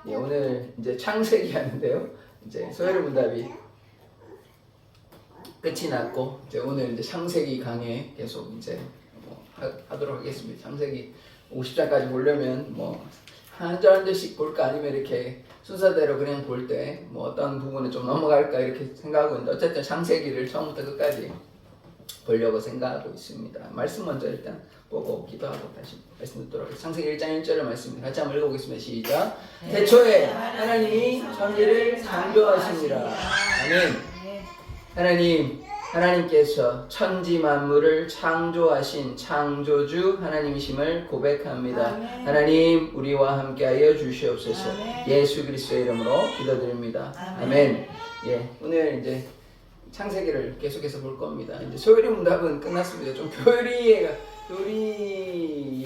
예, 오늘 이제 창세기 하는데요. 이제 소요리 문답이 끝이 났고 이제 오늘 이제 창세기 강의 계속 이제 하도록 하겠습니다. 창세기 50장까지 보려면 뭐 한 절 한 절씩 볼까 아니면 이렇게 순서대로 그냥 볼 때 뭐 어떤 부분을 좀 넘어갈까 이렇게 생각하고 있는데 어쨌든 창세기를 처음부터 끝까지 보려고 생각하고 있습니다. 말씀 먼저 일단 보고 기도하고 다시 말씀 듣도록 하겠습니다. 창세기 1장 1절의 말씀입니다. 같이 한번 읽어보겠습니다. 시작. 태초에 하나님이 천지를 창조하시니라. 아멘. 하나님께서 천지 만물을 창조하신 창조주 하나님이심을 고백합니다. 하나님 우리와 함께하여 주시옵소서. 예수 그리스도의 이름으로 기도드립니다. 아멘. 예, 오늘 이제 창세기를 계속해서 볼 겁니다. 이제 소요리 문답은 끝났습니다. 좀 교리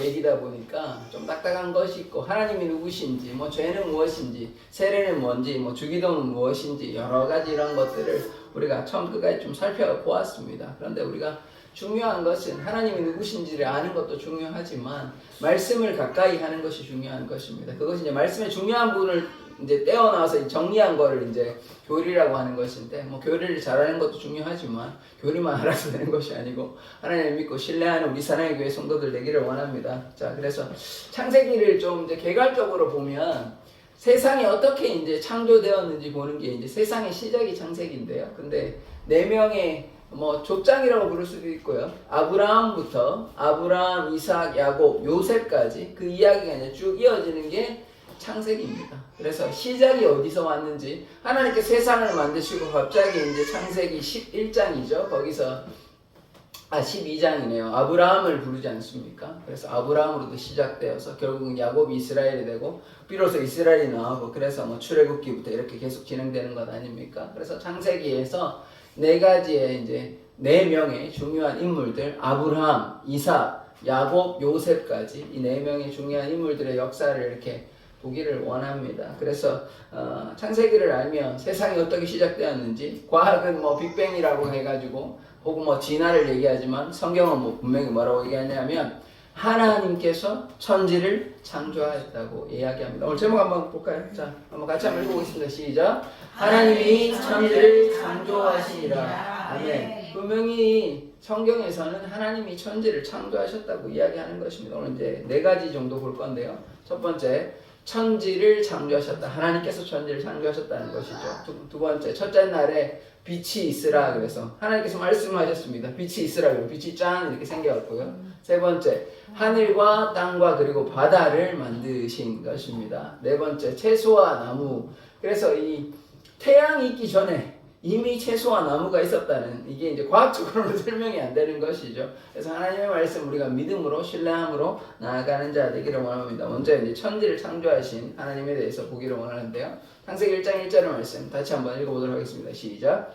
얘기다 보니까 좀 딱딱한 것이 있고 하나님이 누구신지, 뭐 죄는 무엇인지, 세례는 뭔지, 뭐 주기도는 무엇인지 여러 가지 이런 것들을 우리가 처음 끝까지 좀 살펴보았습니다. 그런데 우리가 중요한 것은 하나님이 누구신지를 아는 것도 중요하지만 말씀을 가까이 하는 것이 중요한 것입니다. 그것이 이제 말씀의 중요한 부분을 이제 떼어나와서 정리한 거를 이제 교리라고 하는 것인데, 뭐 교리를 잘하는 것도 중요하지만 교리만 알아서 되는 것이 아니고 하나님을 믿고 신뢰하는 우리 사랑의 교회 성도들 되기를 원합니다. 자, 그래서 창세기를 좀 이제 개괄적으로 보면 세상이 어떻게 이제 창조되었는지 보는 게 이제 세상의 시작이 창세기인데요. 근데 네 명의 뭐 족장이라고 부를 수도 있고요. 아브라함부터 아브라함, 이삭, 야곱, 요셉까지 그 이야기가 이제 쭉 이어지는 게 창세기입니다. 그래서 시작이 어디서 왔는지 하나님께 세상을 만드시고 갑자기 이제 창세기 11장이죠. 거기서 12장이네요. 아브라함을 부르지 않습니까? 그래서 아브라함으로도 시작되어서 결국은 야곱이 이스라엘이 되고 비로소 이스라엘이 나오고 그래서 뭐 출애굽기부터 이렇게 계속 진행되는 것 아닙니까? 그래서 창세기에서 네 가지의 이제 네 명의 중요한 인물들 아브라함, 이삭, 야곱, 요셉까지 이 네 명의 중요한 인물들의 역사를 이렇게 보기를 원합니다. 그래서 창세기를 알면 세상이 어떻게 시작되었는지 과학은 뭐 빅뱅이라고 해가지고 혹은 뭐 진화를 얘기하지만 성경은 뭐 분명히 뭐라고 얘기하냐면 하나님께서 천지를 창조하였다고 이야기합니다. 오늘 제목 한번 볼까요? 자, 한번 같이 한번 읽어보겠습니다. 시작. 하나님이 천지를 창조하시니라. 아멘. 분명히 성경에서는 하나님이 천지를 창조하셨다고 이야기하는 것입니다. 오늘 이제 네 가지 정도 볼 건데요. 첫 번째, 천지를 창조하셨다. 하나님께서 천지를 창조하셨다는 것이죠. 두 번째, 첫째 날에 빛이 있으라 그래서 하나님께서 말씀하셨습니다. 빛이 있으라 그래서 빛이 짠 이렇게 생겨왔고요. 세 번째, 하늘과 땅과 그리고 바다를 만드신 것입니다. 네 번째, 채소와 나무. 그래서 이 태양이 있기 전에 이미 채소와 나무가 있었다는 이게 이제 과학적으로는 설명이 안 되는 것이죠. 그래서 하나님의 말씀 우리가 믿음으로 신뢰함으로 나아가는 자 되기를 원합니다. 먼저 이제 천지를 창조하신 하나님에 대해서 보기를 원하는데요. 창세기 1장 1절의 말씀 다시 한번 읽어보도록 하겠습니다. 시작.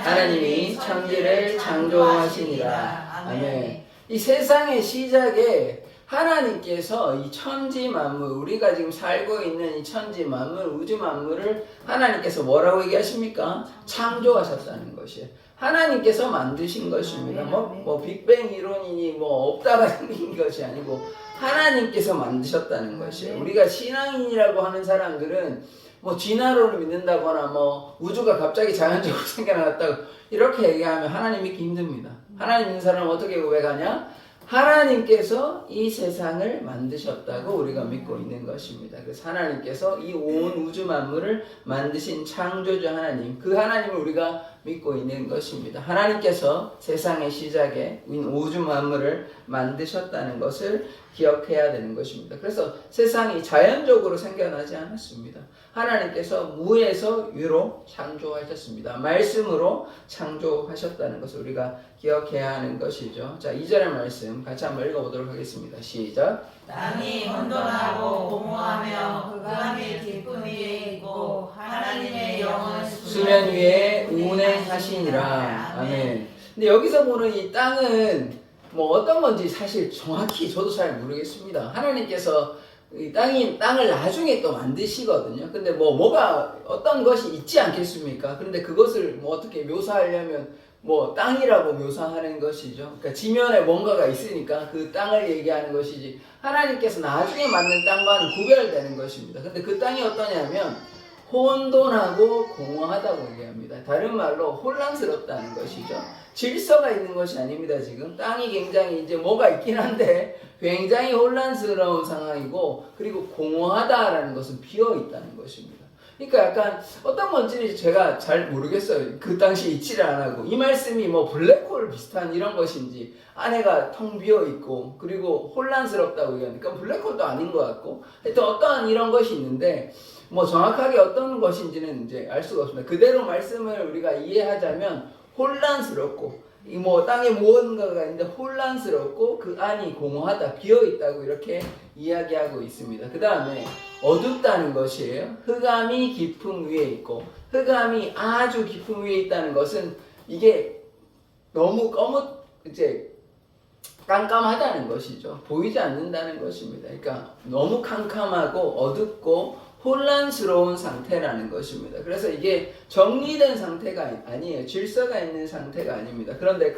하나님이 천지를 창조하시니라. 아멘. 이 세상의 시작에 하나님께서 이 천지 만물, 우리가 지금 살고 있는 이 천지 만물, 우주 만물을 하나님께서 뭐라고 얘기하십니까? 창조하셨다는 것이에요. 하나님께서 만드신 것입니다. 뭐 빅뱅 이론이니 뭐 없다가 생긴 것이 아니고 하나님께서 만드셨다는 것이에요. 우리가 신앙인이라고 하는 사람들은 뭐 진화론을 믿는다거나 뭐 우주가 갑자기 자연적으로 생겨났다고 이렇게 얘기하면 하나님 믿기 힘듭니다. 하나님 믿는 사람은 어떻게 고백하냐? 하나님께서 이 세상을 만드셨다고 우리가 믿고 있는 것입니다. 그래서 하나님께서 이 온 우주 만물을 만드신 창조주 하나님, 그 하나님을 우리가 믿고 있는 것입니다. 하나님께서 세상의 시작에 우주 만물을 만드셨다는 것을 기억해야 되는 것입니다. 그래서 세상이 자연적으로 생겨나지 않았습니다. 하나님께서 무에서 유로 창조하셨습니다. 말씀으로 창조하셨다는 것을 우리가 기억해야 하는 것이죠. 자, 2절의 말씀 같이 한번 읽어보도록 하겠습니다. 시작. 땅이 혼돈하고 공허하며 그감이 깊음 위에 있고 하나님의 영은 수면 위에 운행하시니라. 아멘. 근데 여기서 보는 이 땅은 뭐 어떤 건지 사실 정확히 저도 잘 모르겠습니다. 하나님께서 이 땅을 나중에 또 만드시거든요. 근데 뭐가 어떤 것이 있지 않겠습니까? 그런데 그것을 뭐 어떻게 묘사하려면 뭐 땅이라고 묘사하는 것이죠. 그러니까 지면에 뭔가가 있으니까 그 땅을 얘기하는 것이지 하나님께서 나중에 만든 땅과는 구별되는 것입니다. 근데 그 땅이 어떠냐면 혼돈하고 공허하다고 얘기합니다. 다른 말로 혼란스럽다는 것이죠. 질서가 있는 것이 아닙니다. 지금 땅이 굉장히 이제 뭐가 있긴 한데 굉장히 혼란스러운 상황이고 그리고 공허하다라는 것은 비어 있다는 것입니다. 그러니까 약간 어떤 건지 제가 잘 모르겠어요. 그 당시 이치를 안 하고 이 말씀이 뭐 블랙홀 비슷한 이런 것인지 안에가 텅 비어 있고 그리고 혼란스럽다고 얘기하니까 블랙홀도 아닌 것 같고 하여튼 어떠한 이런 것이 있는데 뭐 정확하게 어떤 것인지는 이제 알 수가 없습니다. 그대로 말씀을 우리가 이해하자면 혼란스럽고 이 뭐 땅에 무언가가 있는데 혼란스럽고 그 안이 공허하다 비어 있다고 이렇게 이야기하고 있습니다. 그 다음에 어둡다는 것이에요. 흑암이 깊음 위에 있고 흑암이 아주 깊음 위에 있다는 것은 이게 너무 이제 깜깜하다는 것이죠. 보이지 않는다는 것입니다. 그러니까 너무 캄캄하고 어둡고 혼란스러운 상태라는 것입니다. 그래서 이게 정리된 상태가 아니에요. 질서가 있는 상태가 아닙니다. 그런데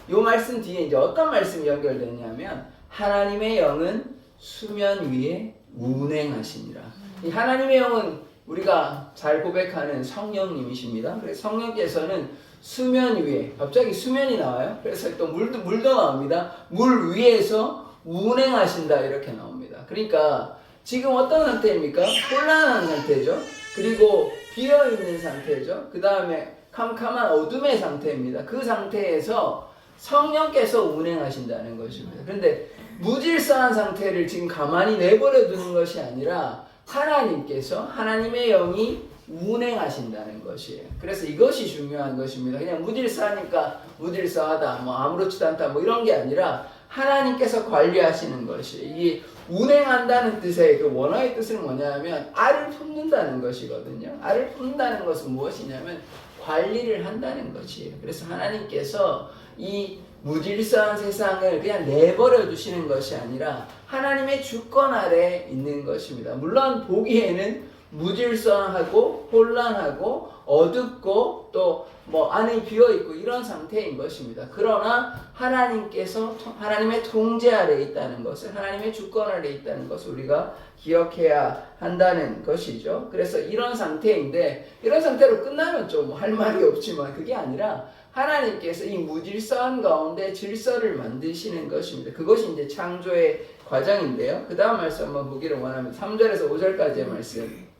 이 말씀 뒤에 이제 어떤 말씀이 연결되냐면 하나님의 영은 수면 위에 운행하시니라. 이 하나님의 영은 우리가 잘 고백하는 성령님이십니다. 그래서 성령께서는 수면 위에 갑자기 수면이 나와요. 그래서 또 물도 나옵니다. 물 위에서 운행하신다 이렇게 나옵니다. 그러니까 지금 어떤 상태입니까? 혼란한 상태죠. 그리고 비어있는 상태죠. 그 다음에 캄캄한 어둠의 상태입니다. 그 상태에서 성령께서 운행하신다는 것입니다. 그런데 무질서한 상태를 지금 가만히 내버려 두는 것이 아니라 하나님께서 하나님의 영이 운행하신다는 것이에요. 그래서 이것이 중요한 것입니다. 그냥 무질서하니까 무질서하다, 뭐 아무렇지도 않다, 뭐 이런 게 아니라 하나님께서 관리하시는 것이에요. 이 운행한다는 뜻의 그 원어의 뜻은 뭐냐면 알을 품는다는 것이거든요. 알을 품는다는 것은 무엇이냐면 관리를 한다는 것이에요. 그래서 하나님께서 이 무질서한 세상을 그냥 내버려 두시는 것이 아니라 하나님의 주권 아래 있는 것입니다. 물론 보기에는 무질서하고 혼란하고 어둡고 또 뭐 안에 비어있고 이런 상태인 것입니다. 그러나 하나님께서 하나님의 통제 아래 있다는 것을 하나님의 주권 아래 있다는 것을 우리가 기억해야 한다는 것이죠. 그래서 이런 상태인데 이런 상태로 끝나면 좀 할 말이 없지만 그게 아니라 하나님께서 이 무질서한 가운데 질서를 만드시는 것입니다. 그것이 이제 창조의 과정인데요. 그 다음 말씀 한번 보기를 원하면 3절에서 5절까지의 말씀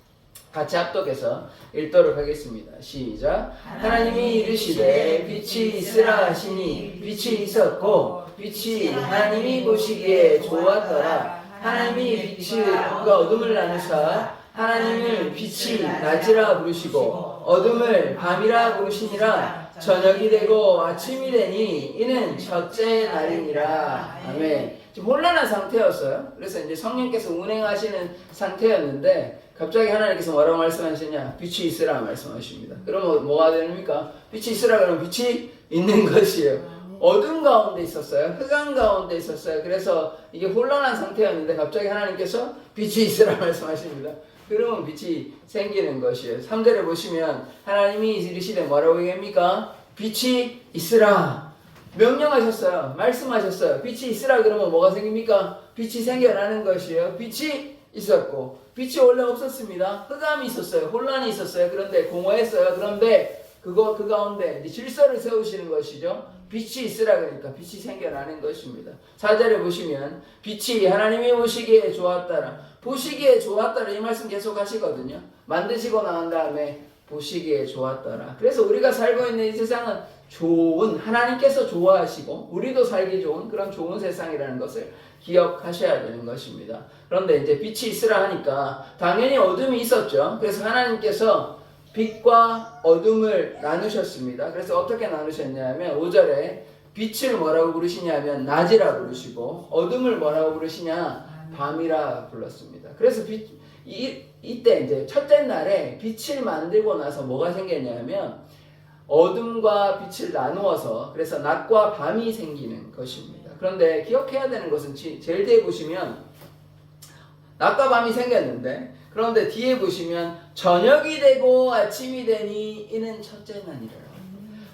같이 합독해서 읽도록 하겠습니다. 시작. 하나님이 이르시되 빛이 있으라 하시니 빛이 있었고 빛이 하나님이 보시기에 좋았더라. 하나님이 빛과 어둠을 나누사 하나님을 빛이 낮이라 부르시고 어둠을 밤이라 부르시니라. 저녁이 되고 아침이 되니 이는 첫째 날이니라. 아멘. 지금 혼란한 상태였어요. 그래서 이제 성령께서 운행하시는 상태였는데 갑자기 하나님께서 뭐라고 말씀하시냐? 빛이 있으라 말씀하십니다. 그러면 뭐가 됩니까? 빛이 있으라 그러면 빛이 있는 것이에요. 어둠 가운데 있었어요. 흑암 가운데 있었어요. 그래서 이게 혼란한 상태였는데 갑자기 하나님께서 빛이 있으라 말씀하십니다. 그러면 빛이 생기는 것이에요. 3절에 보시면 하나님이 이르시되 뭐라고 얘기합니까? 빛이 있으라. 명령하셨어요. 말씀하셨어요. 빛이 있으라 그러면 뭐가 생깁니까? 빛이 생겨나는 것이에요. 빛이 있었고 빛이 원래 없었습니다. 흑암이 있었어요. 혼란이 있었어요. 그런데 공허했어요. 그런데 그 가운데 질서를 세우시는 것이죠. 빛이 있으라 그러니까 빛이 생겨나는 것입니다. 4절에 보시면 빛이 하나님이 보시기에 좋았다라. 보시기에 좋았다라 이 말씀 계속 하시거든요. 만드시고 나온 다음에 보시기에 좋았더라. 그래서 우리가 살고 있는 이 세상은 좋은 하나님께서 좋아하시고 우리도 살기 좋은 그런 좋은 세상이라는 것을 기억하셔야 되는 것입니다. 그런데 이제 빛이 있으라 하니까 당연히 어둠이 있었죠. 그래서 하나님께서 빛과 어둠을 나누셨습니다. 그래서 어떻게 나누셨냐면 5절에 빛을 뭐라고 부르시냐면 낮이라 부르시고 어둠을 뭐라고 부르시냐 밤이라 불렀습니다. 그래서 이때 이제 첫째 날에 빛을 만들고 나서 뭐가 생겼냐면 어둠과 빛을 나누어서 그래서 낮과 밤이 생기는 것입니다. 그런데 기억해야 되는 것은 제일 뒤에 보시면 낮과 밤이 생겼는데 그런데 뒤에 보시면 저녁이 되고 아침이 되니 이는 첫째 날이라.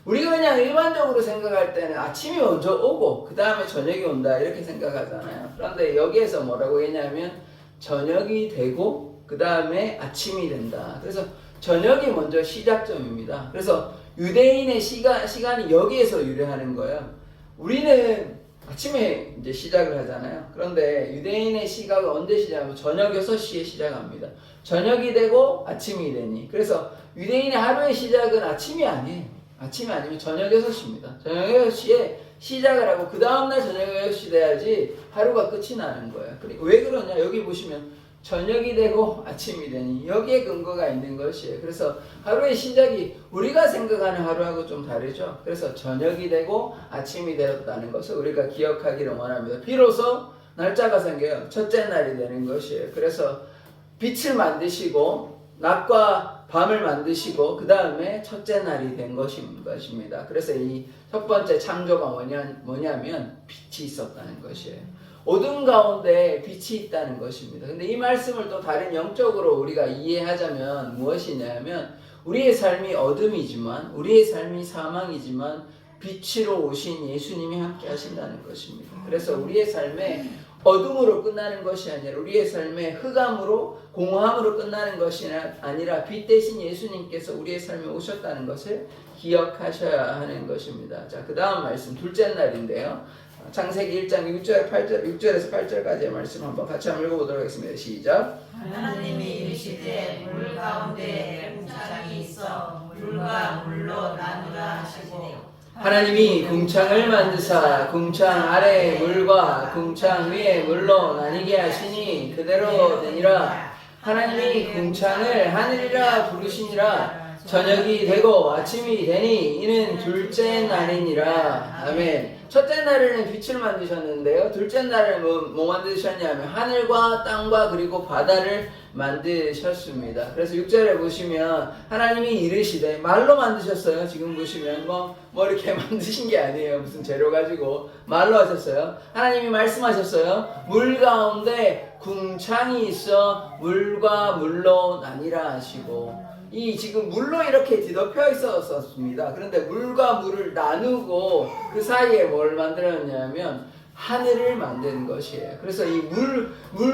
우리가 그냥 일반적으로 생각할 때는 아침이 먼저 오고 그 다음에 저녁이 온다 이렇게 생각하잖아요. 그런데 여기에서 뭐라고 했냐면 저녁이 되고 그 다음에 아침이 된다. 그래서 저녁이 먼저 시작점입니다. 그래서 유대인의 시간이 여기에서 유래하는 거예요. 우리는 아침에 이제 시작을 하잖아요. 그런데 유대인의 시각은 언제 시작하면 저녁 6시에 시작합니다. 저녁이 되고 아침이 되니. 그래서 유대인의 하루의 시작은 아침이 아니에요. 아침이 아니면 저녁 6시입니다. 저녁 6시에 시작을 하고 그 다음날 저녁 6시 돼야지 하루가 끝이 나는 거예요. 왜 그러냐? 여기 보시면 저녁이 되고 아침이 되니 여기에 근거가 있는 것이에요. 그래서 하루의 시작이 우리가 생각하는 하루하고 좀 다르죠. 그래서 저녁이 되고 아침이 되었다는 것을 우리가 기억하기를 원합니다. 비로소 날짜가 생겨요. 첫째 날이 되는 것이에요. 그래서 빛을 만드시고 낮과 밤을 만드시고 그 다음에 첫째 날이 된 것입니다. 그래서 이 첫 번째 창조가 뭐냐면 빛이 있었다는 것이에요. 어둠 가운데 빛이 있다는 것입니다. 근데 이 말씀을 또 다른 영적으로 우리가 이해하자면 무엇이냐면 우리의 삶이 어둠이지만 우리의 삶이 사망이지만 빛으로 오신 예수님이 함께 하신다는 것입니다. 그래서 우리의 삶에 어둠으로 끝나는 것이 아니라 우리의 삶에 흑암으로 공허함으로 끝나는 것이 아니라 빛 대신 예수님께서 우리의 삶에 오셨다는 것을 기억하셔야 하는 것입니다. 자, 그 다음 말씀 둘째 날인데요. 창세기 1장 6절에서 8절까지의 말씀 한번 같이 한번 읽어보도록 하겠습니다. 시작. 하나님이 이르시되 물 가운데 궁창이 있어 물과 물로 나누라 하시고 하나님이 궁창을 만드사 궁창 아래의 물과 궁창 위의 물로 나뉘게 하시니 그대로 되니라. 하나님이 궁창을 하늘이라 부르시니라. 저녁이 되고 아침이 되니 이는 둘째 날이니라. 아멘. 첫째 날에는 빛을 만드셨는데요. 둘째 날에는 뭐 만드셨냐면 하늘과 땅과 그리고 바다를 만드셨습니다. 그래서 6절에 보시면 하나님이 이르시되 말로 만드셨어요. 지금 보시면 뭐 이렇게 만드신 게 아니에요. 무슨 재료 가지고 말로 하셨어요. 하나님이 말씀하셨어요. 물 가운데 궁창이 있어 물과 물로 나뉘라 하시고 이 지금 물로 이렇게 뒤덮여 있었습니다. 그런데 물과 물을 나누고 그 사이에 뭘 만들었냐면 하늘을 만든 것이에요. 그래서 이 물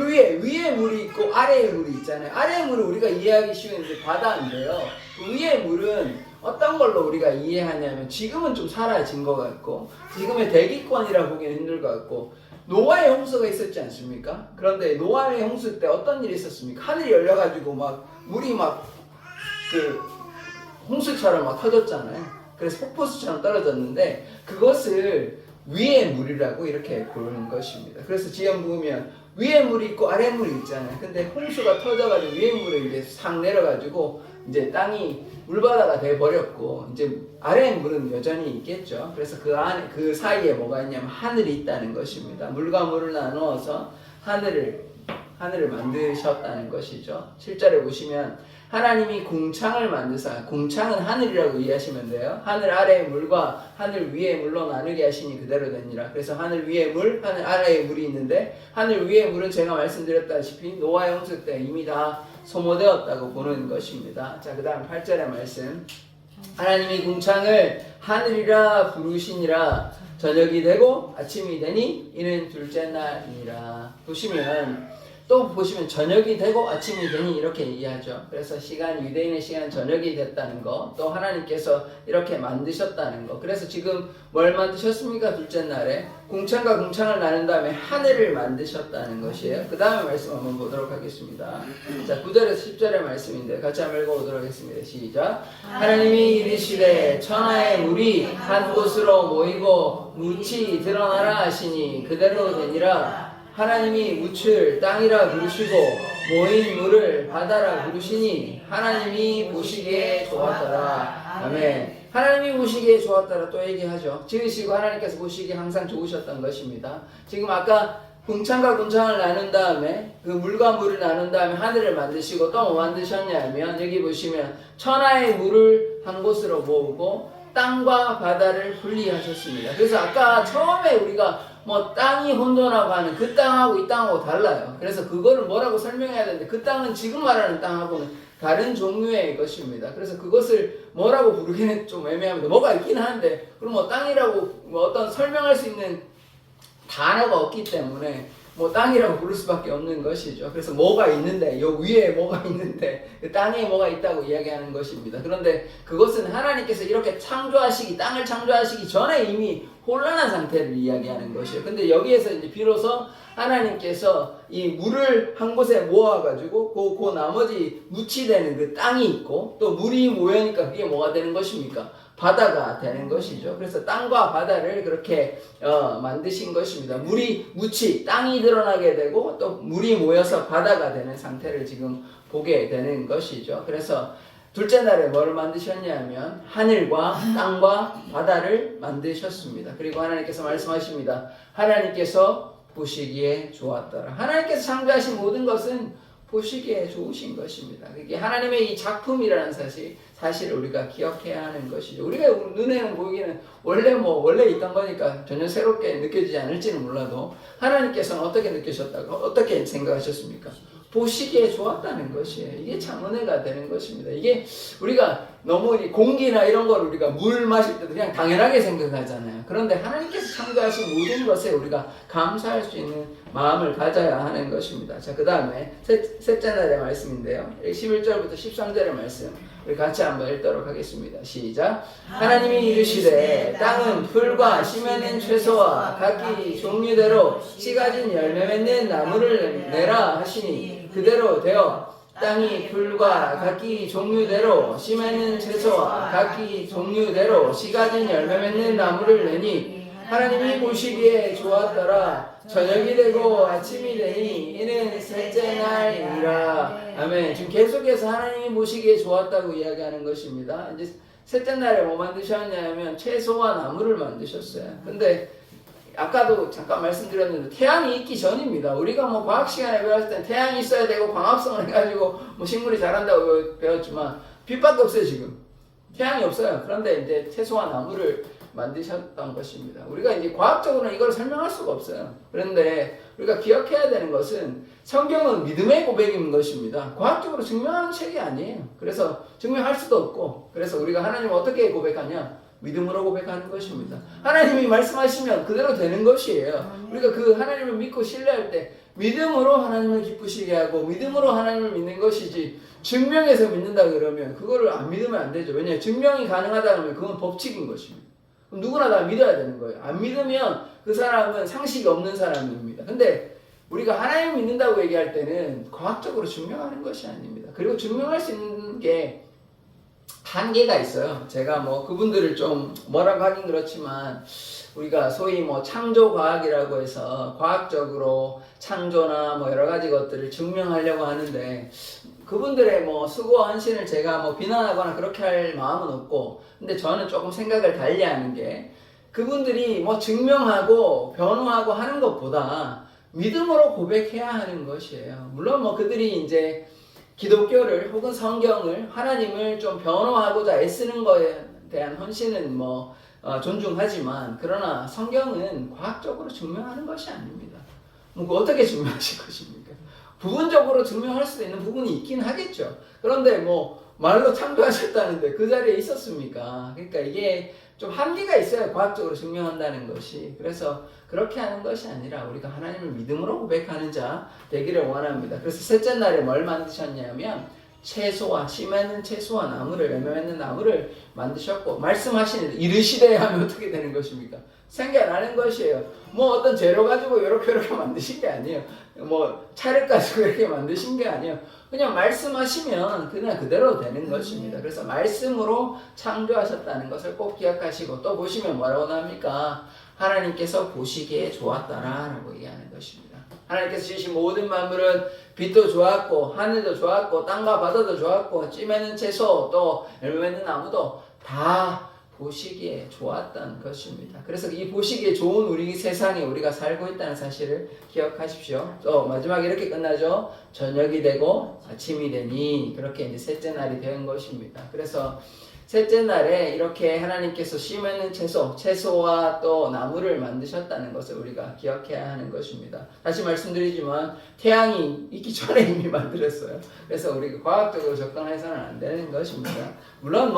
위에 물이 있고 아래에 물이 있잖아요. 아래의 물은 우리가 이해하기 쉬운 이제 바다인데요. 그 위의 물은 어떤 걸로 우리가 이해하냐면 지금은 좀 사라진 것 같고 지금의 대기권이라 보기는 힘들 것 같고 노아의 홍수가 있었지 않습니까? 그런데 노아의 홍수 때 어떤 일이 있었습니까? 하늘이 열려가지고 막 물이 막 그 홍수처럼 막 터졌잖아요. 그래서 폭포수처럼 떨어졌는데 그것을 위의 물이라고 이렇게 부르는 것입니다. 그래서 지금 보면 위에 물이 있고 아래 물이 있잖아요. 근데 홍수가 터져가지고 위에 물이 이제 싹 내려가지고 이제 땅이 물바다가 돼 버렸고 이제 아래 물은 여전히 있겠죠. 그래서 그 사이에 뭐가 있냐면 하늘이 있다는 것입니다. 물과 물을 나누어서 하늘을 만드셨다는 것이죠. 7절에 보시면 하나님이 궁창을 만드사 궁창은 하늘이라고 이해하시면 돼요. 하늘 아래의 물과 하늘 위의 물로 나누게 하시니 그대로 되니라. 그래서 하늘 위의 물, 하늘 아래의 물이 있는데 하늘 위의 물은 제가 말씀드렸다시피 노아의 홍수 때 이미 다 소모되었다고 보는 것입니다. 자, 그 다음 8절의 말씀. 하나님이 궁창을 하늘이라 부르시니라. 저녁이 되고 아침이 되니 이는 둘째 날이니라. 또 보시면 저녁이 되고 아침이 되니 이렇게 얘기하죠. 그래서 유대인의 시간은 저녁이 됐다는 거, 또 하나님께서 이렇게 만드셨다는 거. 그래서 지금 뭘 만드셨습니까? 둘째 날에 궁창과 궁창을 나눈 다음에 하늘을 만드셨다는 것이에요. 그 다음에 말씀 한번 보도록 하겠습니다. 자, 9절에서 10절의 말씀인데 같이 한번 읽어보도록 하겠습니다. 시작. 하나님이 이르시되 천하의 물이 한 곳으로 모이고 묻이 드러나라 하시니 그대로 되니라. 하나님이 묻을 땅이라 부르시고 모인 물을 바다라 부르시니 하나님이 보시기에 좋았더라. 아멘. 하나님이 보시기에 좋았더라 또 얘기하죠. 지으시고 하나님께서 보시기에 항상 좋으셨던 것입니다. 지금 아까 궁창과 궁창을 나눈 다음에 그 물과 물을 나눈 다음에 하늘을 만드시고 또 뭐 만드셨냐면 여기 보시면 천하의 물을 한 곳으로 모으고 땅과 바다를 분리하셨습니다. 그래서 아까 처음에 우리가 뭐 땅이 혼돈하고 하는 그 땅하고 이 땅하고 달라요. 그래서 그거를 뭐라고 설명해야 되는데 그 땅은 지금 말하는 땅하고는 다른 종류의 것입니다. 그래서 그것을 뭐라고 부르기는 좀 애매합니다. 뭐가 있긴 한데 그럼 뭐 땅이라고 뭐 어떤 설명할 수 있는 단어가 없기 때문에 뭐 땅이라고 부를 수밖에 없는 것이죠. 그래서 뭐가 있는데 요 위에 뭐가 있는데 그 땅에 뭐가 있다고 이야기하는 것입니다. 그런데 그것은 하나님께서 이렇게 땅을 창조하시기 전에 이미 혼란한 상태를 이야기하는 것이에요. 근데 여기에서 이제 비로소 하나님께서 이 물을 한 곳에 모아가지고 그 나머지 무치되는 그 땅이 있고 또 물이 모여니까 그게 뭐가 되는 것입니까? 바다가 되는 것이죠. 그래서 땅과 바다를 그렇게 만드신 것입니다. 물이 땅이 드러나게 되고 또 물이 모여서 바다가 되는 상태를 지금 보게 되는 것이죠. 그래서 둘째 날에 뭘 만드셨냐면 하늘과 땅과 바다를 만드셨습니다. 그리고 하나님께서 말씀하십니다. 하나님께서 보시기에 좋았더라. 하나님께서 창조하신 모든 것은 보시기에 좋으신 것입니다. 이게 하나님의 이 작품이라는 사실을 우리가 기억해야 하는 것이죠. 우리가 눈에는 보기에는 원래 있던 거니까 전혀 새롭게 느껴지지 않을지는 몰라도 하나님께서는 어떻게 느끼셨다고 어떻게 생각하셨습니까? 보시기에 좋았다는 것이에요. 이게 참 은혜가 되는 것입니다. 이게 우리가 너무 공기나 이런 걸 우리가 물 마실 때도 그냥 당연하게 생각하잖아요. 그런데 하나님께서 창조하신 모든 것에 우리가 감사할 수 있는 마음을 가져야 하는 것입니다. 자, 그 다음에 셋째 날의 말씀인데요. 11절부터 13절의 말씀 우리 같이 한번 읽도록 하겠습니다. 시작. 하나님이 이르시되 땅은 풀과 씨 맺는 채소와 각기 종류대로 씨 가진 열매 맺는 나무를 내라 하시니 그대로 되어 땅이 풀과 각기 종류대로 씨 맺는 채소와 각기 종류대로 씨 가진 열매 맺는 나무를 내니 하나님이 보시기에 좋았더라. 저녁이 되고 아침이 되니 이는 셋째 날이라. 아멘. 지금 계속해서 하나님이 보시기에 좋았다고 이야기하는 것입니다. 이제 셋째 날에 뭐 만드셨냐면 채소와 나무를 만드셨어요. 근데 아까도 잠깐 말씀드렸는데 태양이 있기 전입니다. 우리가 뭐 과학 시간에 배웠을 때 태양이 있어야 되고 광합성을 해가지고 뭐 식물이 자란다고 배웠지만 빛밖에 없어요 지금. 태양이 없어요. 그런데 이제 채소와 나무를 만드셨던 것입니다. 우리가 이제 과학적으로는 이걸 설명할 수가 없어요. 그런데 우리가 기억해야 되는 것은 성경은 믿음의 고백인 것입니다. 과학적으로 증명하는 책이 아니에요. 그래서 증명할 수도 없고 그래서 우리가 하나님을 어떻게 고백하냐? 믿음으로 고백하는 것입니다. 하나님이 말씀하시면 그대로 되는 것이에요. 우리가 그 하나님을 믿고 신뢰할 때 믿음으로 하나님을 기쁘시게 하고 믿음으로 하나님을 믿는 것이지 증명해서 믿는다 그러면 그거를 안 믿으면 안 되죠. 왜냐하면 증명이 가능하다 그러면 그건 법칙인 것입니다. 그럼 누구나 다 믿어야 되는 거예요. 안 믿으면 그 사람은 상식이 없는 사람입니다. 근데 우리가 하나님을 믿는다고 얘기할 때는 과학적으로 증명하는 것이 아닙니다. 그리고 증명할 수 있는 게 한계가 있어요. 제가 뭐 그분들을 좀 뭐라고 하긴 그렇지만 우리가 소위 뭐 창조과학이라고 해서 과학적으로 창조나 뭐 여러 가지 것들을 증명하려고 하는데 그분들의 뭐 수고와 헌신을 제가 뭐 비난하거나 그렇게 할 마음은 없고 근데 저는 조금 생각을 달리하는 게 그분들이 뭐 증명하고 변호하고 하는 것보다 믿음으로 고백해야 하는 것이에요. 물론 뭐 그들이 이제 기독교를 혹은 성경을 하나님을 좀 변호하고자 애쓰는 것에 대한 헌신은 뭐 존중하지만 그러나 성경은 과학적으로 증명하는 것이 아닙니다. 뭐 어떻게 증명하실 것입니까? 부분적으로 증명할 수도 있는 부분이 있긴 하겠죠. 그런데 뭐 말로 창조하셨다는데 그 자리에 있었습니까? 그러니까 이게 좀 한계가 있어요. 과학적으로 증명한다는 것이. 그래서 그렇게 하는 것이 아니라 우리가 하나님을 믿음으로 고백하는 자 되기를 원합니다. 그래서 셋째 날에 뭘 만드셨냐면 채소와 씨 맺는 채소와 나무를 열매 맺는 나무를 만드셨고 말씀하시는데 이르시되 하면 어떻게 되는 것입니까? 생겨나는 것이에요. 뭐 어떤 재료 가지고 이렇게 만드신 게 아니에요. 뭐 차를 가지고 이렇게 만드신 게 아니에요. 그냥 말씀하시면 그냥 그대로 되는 것입니다. 그래서 말씀으로 창조하셨다는 것을 꼭 기억하시고 또 보시면 뭐라고 나옵니까? 하나님께서 보시기에 좋았다라고 얘기하는 것입니다. 하나님께서 지으신 모든 만물은 빛도 좋았고 하늘도 좋았고 땅과 바다도 좋았고 씨 맺는 채소 또 열매 맺는 나무도 다 보시기에 좋았던 것입니다. 그래서 이 보시기에 좋은 우리 세상에 우리가 살고 있다는 사실을 기억하십시오. 또 마지막에 이렇게 끝나죠. 저녁이 되고 아침이 되니 그렇게 이제 셋째 날이 된 것입니다. 그래서 셋째 날에 이렇게 하나님께서 심는 채소와 또 나무를 만드셨다는 것을 우리가 기억해야 하는 것입니다. 다시 말씀드리지만 태양이 있기 전에 이미 만들었어요. 그래서 우리가 과학적으로 접근해서는 안 되는 것입니다. 물론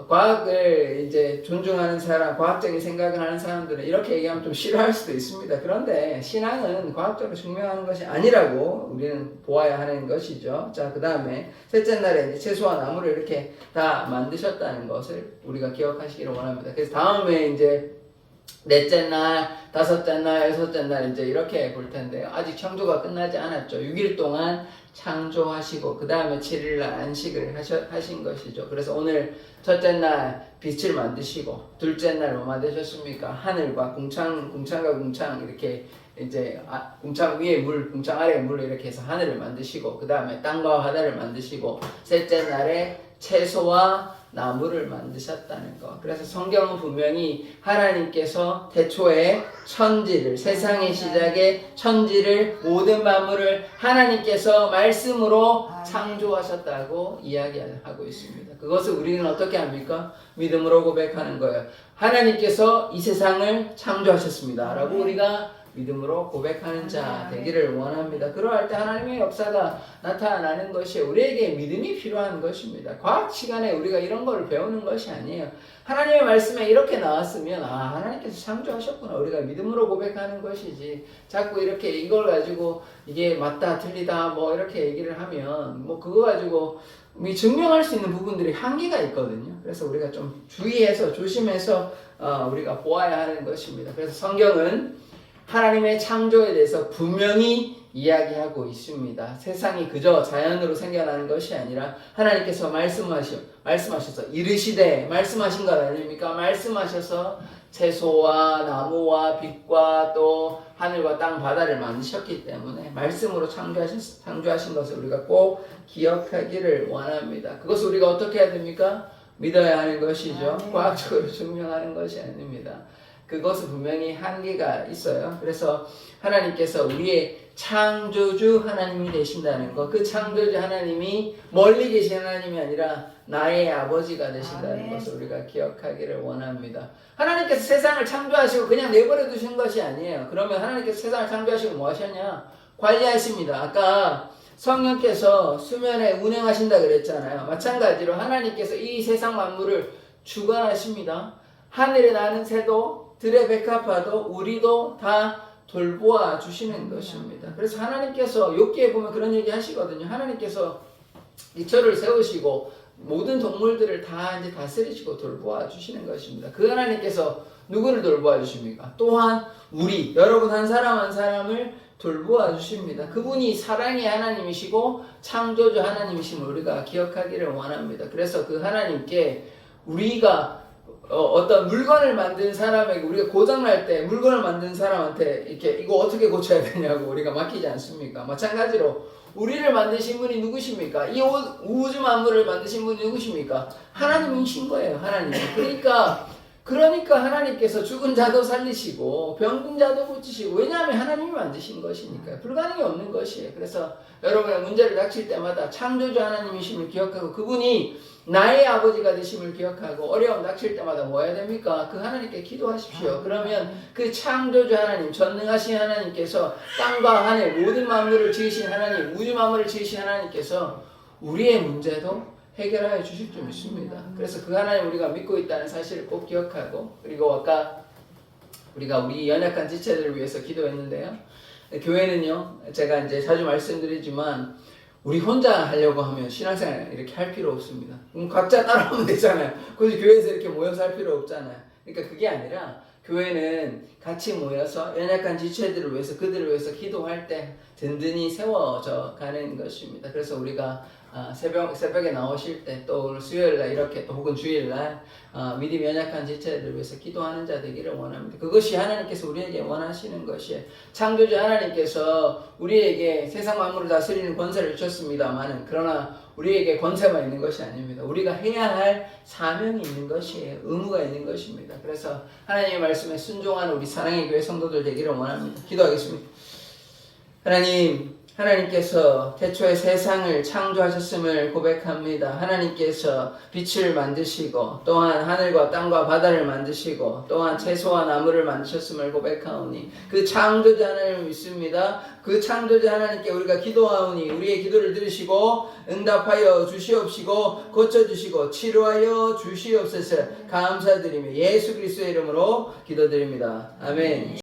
과학을 이제 존중하는 사람, 과학적인 생각을 하는 사람들은 이렇게 얘기하면 좀 싫어할 수도 있습니다. 그런데 신앙은 과학적으로 증명하는 것이 아니라고 우리는 보아야 하는 것이죠. 자, 그 다음에 셋째 날에 이제 채소와 나무를 이렇게 다 만드셨다는 것을 우리가 기억하시기를 원합니다. 그래서 다음에 이제 넷째 날, 다섯째 날, 여섯째 날 이제 이렇게 볼 텐데요. 아직 창조가 끝나지 않았죠. 6일 동안 창조하시고 그 다음에 7일 날 안식을 하신 것이죠. 그래서 오늘 첫째 날 빛을 만드시고 둘째 날 뭐 만드셨습니까? 하늘과 궁창과 궁창 이렇게 이제 궁창 위에 물, 궁창 아래에 물 이렇게 해서 하늘을 만드시고 그 다음에 땅과 바다를 만드시고 셋째 날에 채소와 나무를 만드셨다는 것. 그래서 성경은 분명히 하나님께서 태초에 천지를, 세상의 시작에 천지를, 모든 만물을 하나님께서 말씀으로 창조하셨다고 이야기하고 있습니다. 그것을 우리는 어떻게 합니까? 믿음으로 고백하는 거예요. 하나님께서 이 세상을 창조하셨습니다 라고 우리가 믿음으로 고백하는 자 되기를 원합니다. 그러할 때 하나님의 역사가 나타나는 것이 우리에게 믿음이 필요한 것입니다. 과학 시간에 우리가 이런 걸 배우는 것이 아니에요. 하나님의 말씀에 이렇게 나왔으면 하나님께서 창조하셨구나. 우리가 믿음으로 고백하는 것이지. 자꾸 이렇게 이걸 가지고 이게 맞다 틀리다 뭐 이렇게 얘기를 하면 뭐 그거 가지고 증명할 수 있는 부분들이 한계가 있거든요. 그래서 우리가 좀 주의해서 조심해서 우리가 보아야 하는 것입니다. 그래서 성경은 하나님의 창조에 대해서 분명히 이야기하고 있습니다. 세상이 그저 자연으로 생겨나는 것이 아니라 하나님께서 말씀하셔서 이르시되 말씀하신 것 아닙니까? 말씀하셔서 채소와 나무와 빛과 또 하늘과 땅 바다를 만드셨기 때문에 말씀으로 창조하신 것을 우리가 꼭 기억하기를 원합니다. 그것을 우리가 어떻게 해야 됩니까? 믿어야 하는 것이죠. 과학적으로 증명하는 것이 아닙니다. 그것은 분명히 한계가 있어요. 그래서 하나님께서 우리의 창조주 하나님이 되신다는 것, 그 창조주 하나님이 멀리 계신 하나님이 아니라 나의 아버지가 되신다는 것을 우리가 기억하기를 원합니다. 하나님께서 세상을 창조하시고 그냥 내버려 두신 것이 아니에요. 그러면 하나님께서 세상을 창조하시고 뭐 하셨냐? 관리하십니다. 아까 성령께서 수면에 운행하신다 그랬잖아요. 마찬가지로 하나님께서 이 세상 만물을 주관하십니다. 하늘에 나는 새도 들의 백합화도 우리도 다 돌보아 주시는 것입니다. 그래서 하나님께서 욥기에 보면 그런 얘기 하시거든요. 하나님께서 이철을 세우시고 모든 동물들을 다 이제 다스리시고 돌보아 주시는 것입니다. 그 하나님께서 누구를 돌보아 주십니까? 또한 여러분 한 사람 한 사람을 돌보아 주십니다. 그분이 사랑의 하나님이시고 창조주 하나님이심을 우리가 기억하기를 원합니다. 그래서 그 하나님께 우리가 어떤 물건을 만든 사람에게 우리가 고장날 때 물건을 만든 사람한테 이렇게 이거 어떻게 고쳐야 되냐고 우리가 맡기지 않습니까? 마찬가지로 우리를 만드신 분이 누구십니까? 이 우주 만물을 만드신 분이 누구십니까? 하나님이신 거예요. 하나님. 그러니까 하나님께서 죽은 자도 살리시고 병든 자도 고치시고, 왜냐하면 하나님이 만드신 것이니까요. 불가능이 없는 것이에요. 그래서 여러분의 문제를 닥칠 때마다 창조주 하나님이심을 기억하고 그분이 나의 아버지가 되심을 기억하고 어려움 닥칠 때마다 뭐 해야 됩니까? 그 하나님께 기도하십시오. 그러면 그 창조주 하나님, 전능하신 하나님께서 땅과 하늘 모든 만물을 지으신 하나님, 우주 만물을 지으신 하나님께서 우리의 문제도 해결하여 주실 줄 믿습니다. 그래서 그 하나님 우리가 믿고 있다는 사실을 꼭 기억하고, 그리고 아까 우리가 우리 연약한 지체들을 위해서 기도했는데요. 교회는요, 제가 이제 자주 말씀드리지만 우리 혼자 하려고 하면 신앙생활 이렇게 할 필요 없습니다. 각자 따라오면 되잖아요. 굳이 교회에서 이렇게 모여서 할 필요 없잖아요. 그러니까 그게 아니라 교회는 같이 모여서 연약한 지체들을 위해서, 그들을 위해서 기도할 때 든든히 세워져 가는 것입니다. 그래서 우리가 새벽에 나오실 때, 또 오늘 수요일날 이렇게, 또 혹은 주일날 믿음이 연약한 지체들을 위해서 기도하는 자 되기를 원합니다. 그것이 하나님께서 우리에게 원하시는 것이에요. 창조주 하나님께서 우리에게 세상 만물을 다스리는 권세를 주셨습니다만은, 그러나 우리에게 권세만 있는 것이 아닙니다. 우리가 해야 할 사명이 있는 것이에요. 의무가 있는 것입니다. 그래서 하나님의 말씀에 순종하는 우리 사랑의 교회 성도들 되기를 원합니다. 기도하겠습니다. 하나님, 하나님께서 태초에 세상을 창조하셨음을 고백합니다. 하나님께서 빛을 만드시고 또한 하늘과 땅과 바다를 만드시고 또한 채소와 나무를 만드셨음을 고백하오니 그 창조자 하나님을 믿습니다. 그 창조자 하나님께 우리가 기도하오니 우리의 기도를 들으시고 응답하여 주시옵시고 고쳐주시고 치료하여 주시옵소서. 감사드리며 예수 그리스도의 이름으로 기도드립니다. 아멘.